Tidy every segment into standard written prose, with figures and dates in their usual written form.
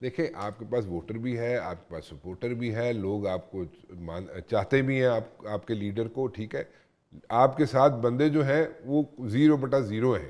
دیکھیں آپ کے پاس ووٹر بھی ہے، آپ کے پاس سپورٹر بھی ہے، لوگ آپ کو چاہتے بھی ہیں آپ کے لیڈر کو، ٹھیک ہے. آپ کے ساتھ بندے جو ہیں وہ 0/0 ہیں،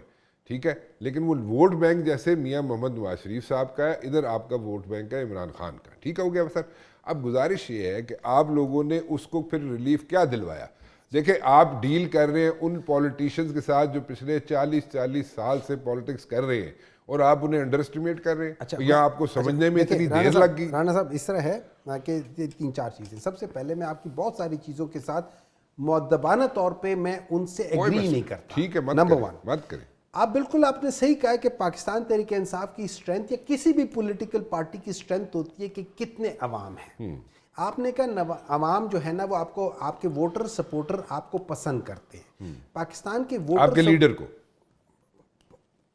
ٹھیک ہے. لیکن وہ ووٹ بینک جیسے میاں محمد نواز شریف صاحب کا ہے، ادھر آپ کا ووٹ بینک ہے عمران خان کا، ٹھیک ہے. ہو گیا سر. اب گزارش یہ ہے کہ آپ لوگوں نے اس کو پھر ریلیف کیا دلوایا؟ دیکھیں آپ ڈیل کر رہے ہیں ان پولیٹیشنز کے ساتھ جو پچھلے 40 سال سے پولیٹکس کر رہے ہیں، اور آپ انہیں انڈر اسٹیمیٹ کر رہے ہیں، یا آپ کو سمجھنے میں اتنی دیر لگ گئی. رانا صاحب اس طرح ہے کہ 3-4 چیزیں. سب سے پہلے میں آپ کی بہت ساری چیزوں کے ساتھ مؤدبانہ طور پہ میں ان سے ایگری نہیں کرتا. ٹھیک ہے، نمبر 1 مت کریں. آپ بالکل آپ نے صحیح کہا کہ پاکستان تحریک انصاف کی اسٹرینتھ یا کسی بھی پولیٹیکل پارٹی کی اسٹرینتھ ہوتی ہے کہ کتنے عوام ہیں. آپ نے کہا عوام جو ہے نا وہ آپ کو، آپ کے ووٹر سپورٹر آپ کو پسند کرتے ہیں. پاکستان کے ووٹر آپ کے لیڈر کو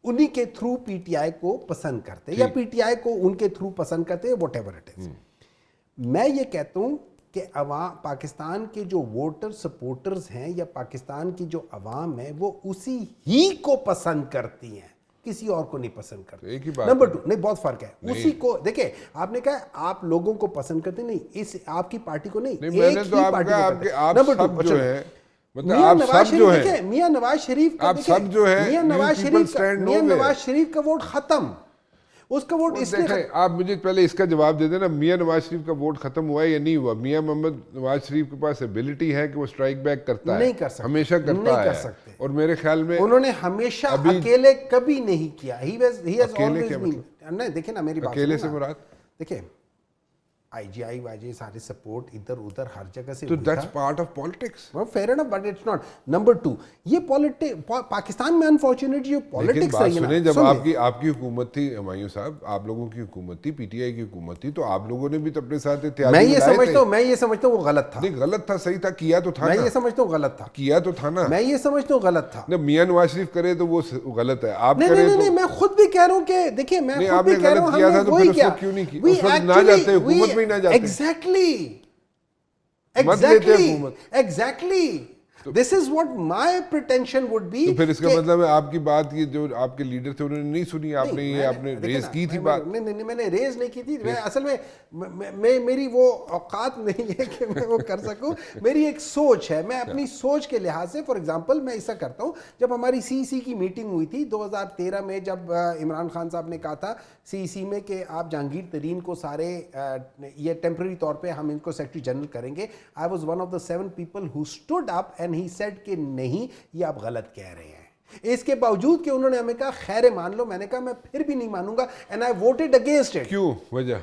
انہی کے تھرو پی ٹی آئی کو پسند کرتے یا پی ٹی آئی کو ان کے تھرو پسند کرتے ہیں، واٹ ایور اٹ از. میں یہ کہتا ہوں کہ عوام پاکستان کے جو ووٹر سپورٹرز ہیں یا پاکستان کی جو عوام ہے وہ اسی ہی کو پسند کرتی ہیں، کسی اور کو نہیں پسند کرتے. نمبر 2 نہیں، بہت فرق ہے. اسی کو دیکھیں، آپ نے کہا آپ لوگوں کو پسند کرتے نہیں، اس آپ کی پارٹی کو نہیں، ایک ہی پارٹی کو کرتے. نمبر 2 میاں نواز شریف دیکھیں، میاں نواز شریف کا میاں نواز شریف کا ووٹ ختم. اس کا ووٹ اس لیے آپ مجھے پہلے اس کا جواب دے دینا، میاں نواز شریف کا ووٹ ختم ہوا ہے یا نہیں ہوا؟ میاں محمد نواز شریف کے پاس ایبلٹی ہے کہ وہ سٹرائک بیک کرتا ہے، نہیں کر سکتے، ہمیشہ کرتا ہے. اور میرے خیال میں انہوں نے ہمیشہ اکیلے کبھی نہیں کیا. نہیں دیکھیں نا میری بات، اکیلے سے مراد دیکھیں آئی جی آئی وائی جی سارے سپورٹ ادھر ادھر ہر جگہ سے، تو that's part of politics. Fair enough, but it's not. Number 2 یہ پاکستان میں انفارچونیٹلی جو پالیٹکس رہی ہے نا، جب آپ کی حکومت تھی ہمایوں صاحب، آپ لوگوں کی حکومت تھی، پی ٹی آئی کی حکومت تھی، تو آپ لوگوں نے بھی تو اپنے ساتھ اتحادی میں یہ سمجھتا ہوں وہ غلط تھا. نہیں غلط تھا، صحیح تھا، کیا تو تھا. میں یہ سمجھتا ہوں غلط تھا، کیا تو تھا نا. میں یہ سمجھتا ہوں غلط تھا. میاں نواز شریف کرے تو وہ غلط ہے، آپ نہیں، میں خود بھی کہہ رہا ہوں کہ دیکھیں، میں خود بھی کہہ رہا ہوں ہم نے وہی کیا. کیوں نہیں کیا اس وقت؟ نہ جاتے حکومت میں، نہ جاتے. Exactly. This is what my pretension would be. تو پھر اس کا مطلب ہے آپ کی بات یہ جو آپ کے لیڈر تھے انہوں نے نہیں سنی، آپ نے ریز کی تھی بات. نہیں، میں نے ریز نہیں کی تھی. میں اصل میں میری وہ اوقات نہیں ہے کہ میں وہ کر سکوں. میری ایک سوچ ہے، میں اپنی سوچ کے لحاظ سے فار ایگزامپل میں ایسا کرتا ہوں. جب ہماری سی کی میٹنگ ہوئی تھی 2013 میں، جب عمران خان صاحب نے کہا تھا سی میں کہ آپ جہانگیر ترین کو سارے یہ ٹیمپرری طور پہ ہم ان کو سیکرٹری جنرل کریں گے. I was one of the 7 people who stood up and he said کہ نہیں، یہ آپ غلط کہہ رہے ہیں. اس کے باوجود کہ انہوں نے ہمیں کہا خیر مان لو، میں نے کہا میں پھر بھی نہیں مانوں گا. and I voted against it. کیوں؟ وجہ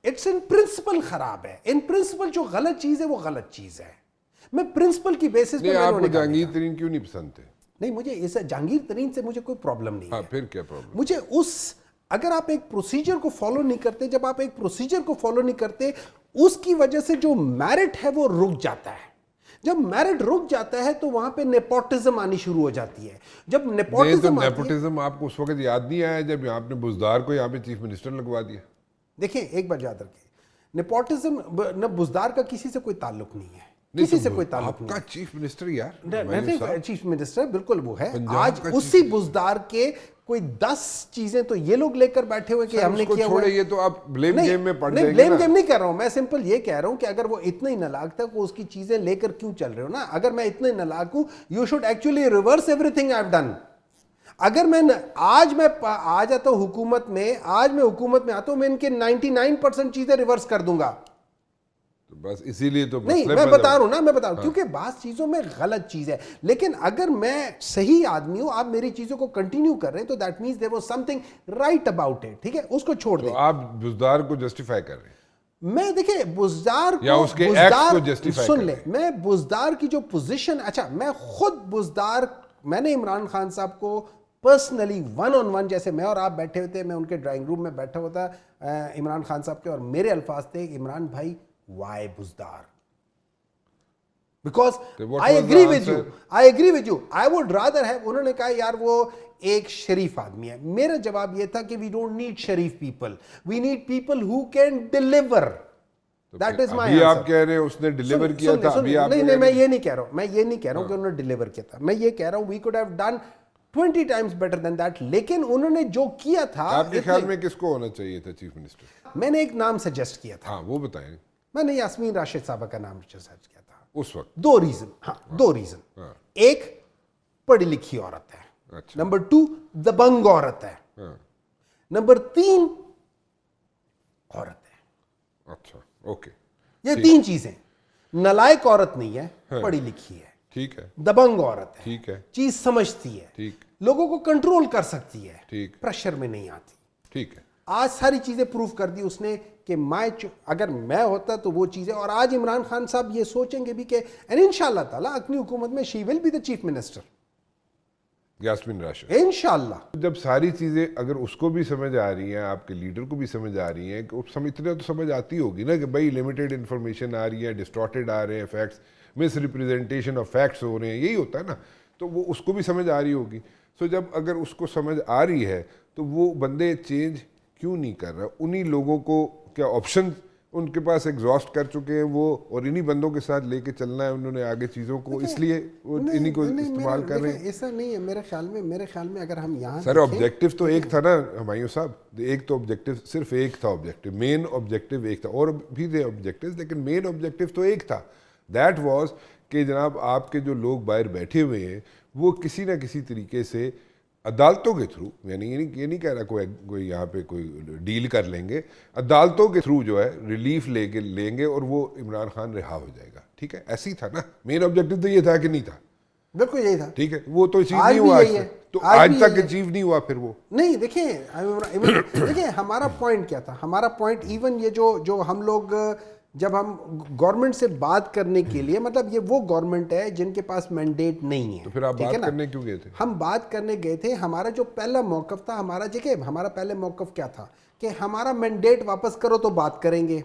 اٹس ان پرنسپل خراب ہے. ان پرنسپل جو غلط چیز ہے وہ غلط چیز ہے. میں پرنسپل کی بیسس پہ آپ کو جہانگیر ترین کیوں نہیں پسند تھے؟ نہیں، مجھے اس جہانگیر ترین سے مجھے کوئی پرابلم نہیں ہے. پھر کیا پرابلم؟ مجھے اگر آپ ایک پروسیجر کو فالو نہیں کرتے، جب آپ ایک پروسیجر کو فالو نہیں کرتے، اس کی وجہ سے جو میرٹ ہے وہ رک جاتا ہے. جب میرٹ رک جاتا ہے تو وہاں پہ نیپوٹزم آنی شروع ہو جاتی ہے. جب نیپوٹزم آپ کو اس وقت یاد نہیں آیا جب آپ نے بزدار کو یہاں پہ چیف منسٹر لگوا دیا؟ دیکھیں ایک بات یاد رکھیں، نیپوٹزم نہ بزدار کا کسی سے کوئی تعلق نہیں ہے، کسی سے کوئی تعلق نہیں. آپ کا چیف منسٹر یار، چیف منسٹر بالکل وہ ہے. آج اسی بزدار کے کوئی 10 چیزیں تو یہ لوگ لے کر بیٹھے ہوئے کہ ہم نے کیا ہوا ہے. یہ تو آپ بلیم گیم میں پڑ جائیں گے. بلیم گیم نہیں کر رہا ہوں میں، سمپل یہ کہہ رہا ہوں کہ اگر وہ اتنا ہی نالاک تھا وہ اس کی چیزیں لے کر کیوں چل رہے ہو نا. اگر میں اتنا ہی نالاک ہوں، you should actually reverse every thing I have done. اگر میں آج آ جاتا ہوں حکومت میں، آج میں حکومت میں آتا ہوں، میں ان کے 99% چیزیں ریورس کر دوں گا. بس اسی لیے تو نہیں، میں بتا رہا ہوں نا، کیونکہ بعض چیزوں میں غلط چیز ہے. لیکن اگر میں صحیح آدمی ہوں، آپ میری چیزوں کو کنٹینیو کر رہے ہیں تو that means there was some thing right about it. ٹھیک ہے، اس کو چھوڑ دیں. آپ بزدار کو جسٹیفائی کر رہے ہیں. میں دیکھیں بزدار سن لیں، میں بزدار کی جو پوزیشن، اچھا میں خود بزدار، میں نے عمران خان صاحب کو پرسنلی 1-on-1 جیسے میں اور آپ بیٹھے ہوتے، میں ان کے ڈرائنگ روم میں بیٹھا ہوتا عمران خان صاحب کے، اور میرے الفاظ تھے عمران بھائی why Buzdar? because I agree with you. I would rather have، انہوں نے کہا یار وہ ایک شریف آدمی ہے. میرا جواب یہ تھا کہ we don't need Sharif people, we need people who can deliver. That is my answer. آپ کہہ رہے ہیں اس نے ڈیلیور کیا تھا. نہیں، میں یہ نہیں کہہ رہا ہوں کہ انہوں نے ڈیلیور کیا تھا. میں یہ کہہ رہا ہوں we could have done 20 times better than that. لیکن انہوں نے جو کیا تھا, آپ کے خیال میں کس کو ہونا چاہیے تھا چیف منسٹر؟ میں نے ایک نام سجیسٹ کیا تھا, ہاں وہ بتائیں. میں نے یاسمین راشد صاحبہ کا نام سجیسٹ کیا تھا اس وقت 2 reason. ہاں 2 reason. ایک پڑھی لکھی عورت ہے, اچھا. نمبر 2 دبنگ عورت ہے, نمبر 3 عورت ہے. اچھا اوکے, یہ 3 چیزیں. نالائق عورت نہیں ہے, پڑھی لکھی ہے, ٹھیک ہے, دبنگ عورت ہے, ٹھیک ہے, چیز سمجھتی ہے, ٹھیک, لوگوں کو کنٹرول کر سکتی ہے, ٹھیک, پریشر میں نہیں آتی. ٹھیک ہے. آج ساری چیزیں پروف کر دی اس نے کہ اگر میں ہوتا تو وہ چیزیں. اور آج عمران خان صاحب یہ سوچیں گے بھی کہ انشاءاللہ تعالیٰ اپنی حکومت میں she will be the chief minister, Yasmin Rashid. انشاءاللہ. جب ساری چیزیں اگر اس کو بھی سمجھ آ رہی ہیں, آپ کے لیڈر کو بھی سمجھ آ رہی ہیں, کہ اتنا تو سمجھ آتی ہوگی نا کہ بھائی لمیٹڈ انفارمیشن آ رہی ہے, ڈسٹارٹیڈ آ رہے ہیں facts, misrepresentation of facts ہو رہے ہیں, یہی ہوتا ہے نا, تو وہ اس کو بھی سمجھ آ رہی ہوگی. سو جب اگر اس کو سمجھ آ رہی ہے تو وہ بندے چینج کیوں نہیں کر رہا؟ انہی لوگوں کو کیا آپشن ان کے پاس ایگزاسٹ کر چکے ہیں وہ, اور انہی بندوں کے ساتھ لے کے چلنا ہے انہوں نے آگے چیزوں کو, اس لیے وہ انہی کو استعمال کر رہے ہیں. ایسا نہیں ہے میرے خیال میں اگر ہم یہاں سر آبجیکٹو تو ایک تھا نا ہمایوں صاحب, ایک تو آبجیکٹو صرف ایک تھا, آبجیکٹو مین آبجیکٹو ایک تھا, اور بھی تھے آبجیکٹوز لیکن مین آبجیکٹو تو ایک تھا. دیٹ واز کہ جناب آپ کے جو لوگ باہر بیٹھے ہوئے ہیں وہ کسی نہ کسی طریقے سے عدالتوں کے تھرو, یعنی یہ نہیں کہہ رہا کوئی یہاں پہ کوئی ڈیل کر لیں گے, عدالتوں کے تھرو جو ہے ریلیف لیں گے اور وہ عمران خان رہا ہو جائے گا. ٹھیک ہے, ایسی تھا نا, مین آبجیکٹو تو یہ تھا کہ نہیں تھا؟ بالکل یہی تھا. ٹھیک ہے, وہ تو اچیو نہیں ہوا آج تک, تو آج تک اچیو نہیں ہوا. پھر وہ نہیں, دیکھیں ہمارا پوائنٹ کیا تھا. ہمارا پوائنٹ ایون یہ جو ہم لوگ جب ہم گورنمنٹ سے بات کرنے کے لیے, مطلب یہ وہ گورنمنٹ ہے جن کے پاس مینڈیٹ نہیں ہے, تو پھر آپ بات کرنے کیوں گئے تھے؟ ہم بات کرنے گئے تھے. ہمارا جو پہلا موقف تھا, ہمارا پہلے موقف کیا تھا کہ ہمارا مینڈیٹ واپس کرو تو بات کریں گے.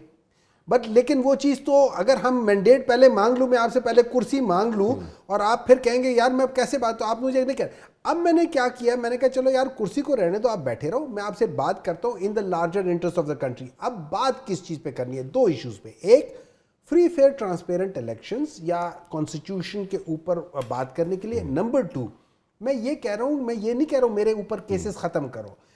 بٹ لیکن وہ چیز تو اگر ہم مینڈیٹ پہلے مانگ لوں, میں آپ سے پہلے کرسی مانگ لوں اور آپ پھر کہیں گے یار میں کیسے بات, تو آپ مجھے نہیں کہہ. اب میں نے کیا کیا, میں نے کہا چلو یار کرسی کو رہنے دو, آپ بیٹھے رہو, میں آپ سے بات کرتا ہوں in the larger interest of the country. اب بات کس چیز پہ کرنی ہے؟ 2 ایشوز پہ. ایک فری فیئر ٹرانسپیرنٹ الیکشنز یا کانسٹیٹیوشن کے اوپر بات کرنے کے لیے. نمبر 2 میں یہ کہہ رہا ہوں, میں یہ نہیں کہہ رہا ہوں میرے اوپر کیسز ختم کرو,